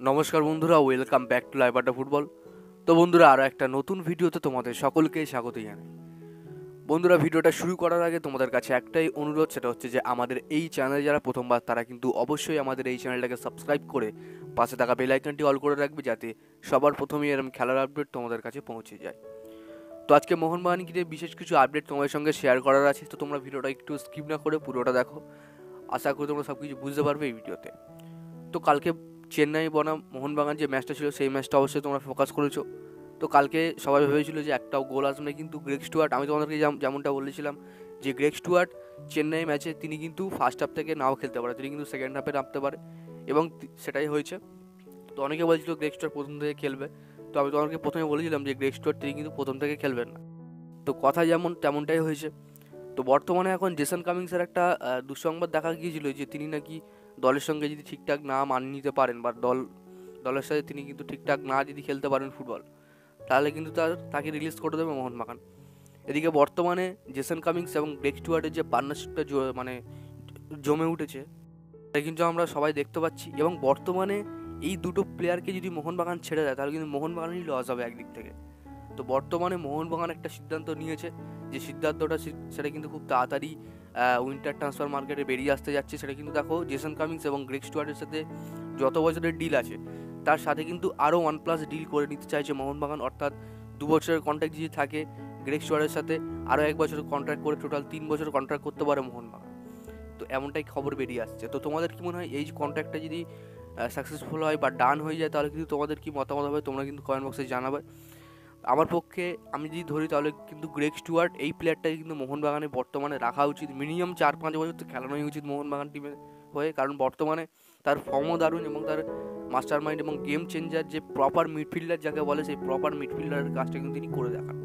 নমস্কার বন্ধুরা, welcome back to live আড্ডা ফুটবল। তো বন্ধুরা, আরও একটা নতুন ভিডিওতে তোমাদের সকলকে স্বাগত জানাই। বন্ধুরা, ভিডিওটা শুরু করার আগে তোমাদের কাছে একটাই অনুরোধ, সেটা হচ্ছে যে আমাদের এই চ্যানেলে যারা প্রথমবার তারা কিন্তু অবশ্যই আমাদের এই চ্যানেলটাকে সাবস্ক্রাইব করে পাশে থাকা বেল আইকনটি অল করে রাখবে, যাতে সবার প্রথমেই এরকম খেলার আপডেট তোমাদের কাছে পৌঁছে যায়। তো আজকে মোহনবাগানকে নিয়ে বিশেষ কিছু আপডেট তোমাদের সঙ্গে শেয়ার করার আছে, তো তোমরা ভিডিওটা একটু স্কিপ না করে পুরোটা দেখো। আশা করি তোমরা সব কিছু বুঝতে পারবে এই ভিডিওতে। তো কালকে চেন্নাই বনাম মোহনবাগান যে ম্যাচটা ছিল, সেই ম্যাচটা অবশ্যই তোমরা ফোকাস করেছো। তো কালকে সবাই ভেবেছিল যে একটাও গোল আসবে না, কিন্তু গ্রেগ স্টুয়ার্ট, আমি তোমাদেরকে যেমনটা বলেছিলাম যে গ্রেগ স্টুয়ার্ট চেন্নাই ম্যাচে তিনি কিন্তু ফার্স্ট হাফ থেকে নাও খেলতে পারে, তিনি কিন্তু সেকেন্ড হাফে নামতে পারে, এবং সেটাই হয়েছে। তো অনেকে বলছিল গ্রেগ স্টুয়ার্ট প্রথম থেকে খেলবে, তো আমি তোমাদেরকে প্রথমে বলেছিলাম যে গ্রেগ স্টুয়ার্ট তিনি কিন্তু প্রথম থেকে খেলবেন না। তো কথা যেমন তেমনটাই হয়েছে। তো বর্তমানে এখন জেসন কামিংসের একটা দুঃসংবাদ দেখা গিয়েছিল যে তিনি নাকি দলের সঙ্গে যদি ঠিকঠাক না মানিয়ে নিতে পারেন, বা দলের সাথে তিনি কিন্তু ঠিকঠাক না যদি খেলতে পারেন ফুটবল, তাহলে কিন্তু তাকে রিলিজ করে দেবে মোহনবাগান। এদিকে বর্তমানে জেসন কামিংস এবং গ্রেগ স্টুয়ার্টের যে পার্টনারশিপটা মানে জমে উঠেছে, এটা কিন্তু আমরা সবাই দেখতে পাচ্ছি। এবং বর্তমানে এই দুটো প্লেয়ারকে যদি মোহনবাগান ছেড়ে দেয়, তাহলে কিন্তু মোহনবাগানই লস হবে একদিক থেকে। তো বর্তমানে মোহনবাগান একটা সিদ্ধান্ত নিয়েছে, যে সিদ্ধান্তটা সেটা কিন্তু খুব তাড়াতাড়ি উইন্টার ট্রান্সফার মার্কেটে বেরিয়ে আসতে যাচ্ছে। সেটা কিন্তু দেখো, জেসন কামিংস এবং গ্রেগ স্টুয়ার্টের সাথে যত বছরের ডিল আছে, তার সাথে কিন্তু আরও 1+ ডিল করে নিতে চাইছে মোহনবাগান। অর্থাৎ 2 বছরের কন্ট্রাক্ট যদি থাকে গ্রেগ স্টুয়ার্টের সাথে, আরও 1 বছরের কন্ট্রাক্ট করে টোটাল 3 বছরের কন্ট্রাক্ট করতে পারে মোহনবাগান। তো এমনটাই খবর বেরিয়ে আসছে। তো তোমাদের কি মনে হয়, এই কন্ট্রাক্টটা যদি সাকসেসফুল হয় বা ডান হয়ে যায়, তাহলে কিন্তু তোমাদের কি মতামত হবে তোমরা কিন্তু কমেন্ট বক্সে জানাবে। আমার পক্ষে আমি যদি ধরি, তাহলে কিন্তু গ্রেগ স্টুয়ার্ট এই প্লেয়ারটাকে কিন্তু মোহনবাগানে বর্তমানে রাখা উচিত। মিনিমাম 4-5 বছর তো খেলানোই উচিত মোহনবাগান টিমে হয়ে, কারণ বর্তমানে তার ফর্মও দারুণ, এবং তার মাস্টার মাইন্ড এবং গেম চেঞ্জার, যে প্রপার মিডফিল্ডার যাকে বলে, সেই প্রপার মিডফিল্ডারের কাজটা কিন্তু তিনি করে দেখান।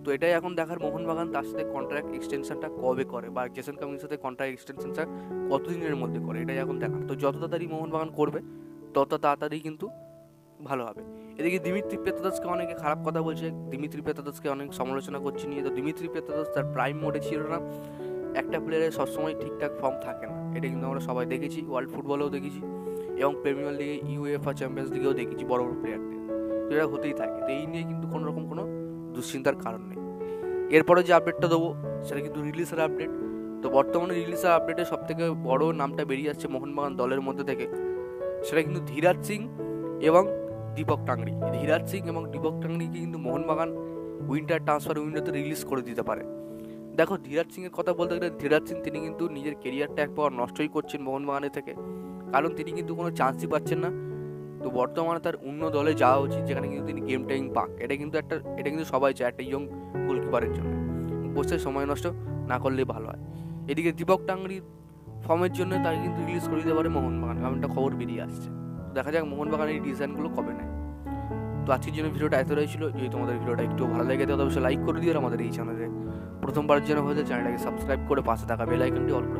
তো এটাই এখন দেখার, মোহনবাগান তার সাথে কন্ট্রাক্ট এক্সটেনশনটা কবে করে, বা জেসন কামিংসের সাথে কন্ট্রাক্ট এক্সটেনশনটা কতদিনের মধ্যে করে, এটাই এখন দেখার। তো যত তাড়াতাড়ি মোহনবাগান করবে, তত তাড়াতাড়ি কিন্তু ভালো হবে। এদিকে দিমিত্রি পেত্রাদসকে অনেকে খারাপ কথা বলছে, দিমিত্রি পেত্রাদসকে অনেক সমালোচনা করছে নিয়ে। তো দিমিত্রি পেত্রাদস তার প্রাইম মোডে ছিল না। একটা প্লেয়ারের সবসময় ঠিকঠাক ফর্ম থাকে না, এটা কিন্তু আমরা সবাই দেখেছি, ওয়ার্ল্ড ফুটবলেও দেখেছি, এবং প্রিমিয়ার লিগে, ইউএফএ চ্যাম্পিয়ন্স লিগেও দেখেছি বড় বড় প্লেয়ারদের। তো এটা হতেই থাকে। তো এই নিয়ে কিন্তু কোনো রকম কোনো দুশ্চিন্তার কারণ নেই। এরপরে যে আপডেটটা দেবো, সেটা কিন্তু রিলিজের আপডেট। তো বর্তমানে রিলিজের আপডেটে সবথেকে বড় নামটা বেরিয়ে যাচ্ছে মোহনবাগান দলের মধ্যে থেকে, সেটা কিন্তু ধীরাজ সিং এবং দীপক টাংরি। ধীরাজ সিং এবং দীপক টাংরিকে কিন্তু মোহনবাগান উইন্টার ট্রান্সফার উইন্ডোতে রিলিজ করে দিতে পারে। দেখো, ধীরাজ সিংয়ের কথা বলতে গেলে, ধীরাজ সিং তিনি কিন্তু নিজের কেরিয়ারটা একবার নষ্টই করছেন মোহনবাগানের থেকে, কারণ তিনি কিন্তু কোনো চান্সই পাচ্ছেন না। তো বর্তমানে তার অন্য দলে যাওয়া উচিত, যেখানে কিন্তু তিনি গেম টাইম পাক। এটা কিন্তু সবাই চায় একটা ইয়ং গোলকিপারের জন্য। বসে সময় নষ্ট না করলেই ভালো হয়। এদিকে দীপক টাংরির ফর্মের জন্য তাকে কিন্তু রিলিজ করে দিতে পারে মোহনবাগান, কারণ একটা খবর বেরিয়ে আসছে। দেখা যাক মোহনবাগান এই ডিজাইনগুলো কবে নেয়। তো আজকের জন্য ভিডিওটা এতটাই ছিল। যদি তোমাদের ভিডিওটা একটু ভালো লেগে থাকে, অবশ্যই লাইক করে দিও। আমাদের এই চ্যানেলে প্রথমবারের জন্য হলে চ্যানেলটাকে সাবস্ক্রাইব করে পাশে থাকা বেল আইকনটি অল করে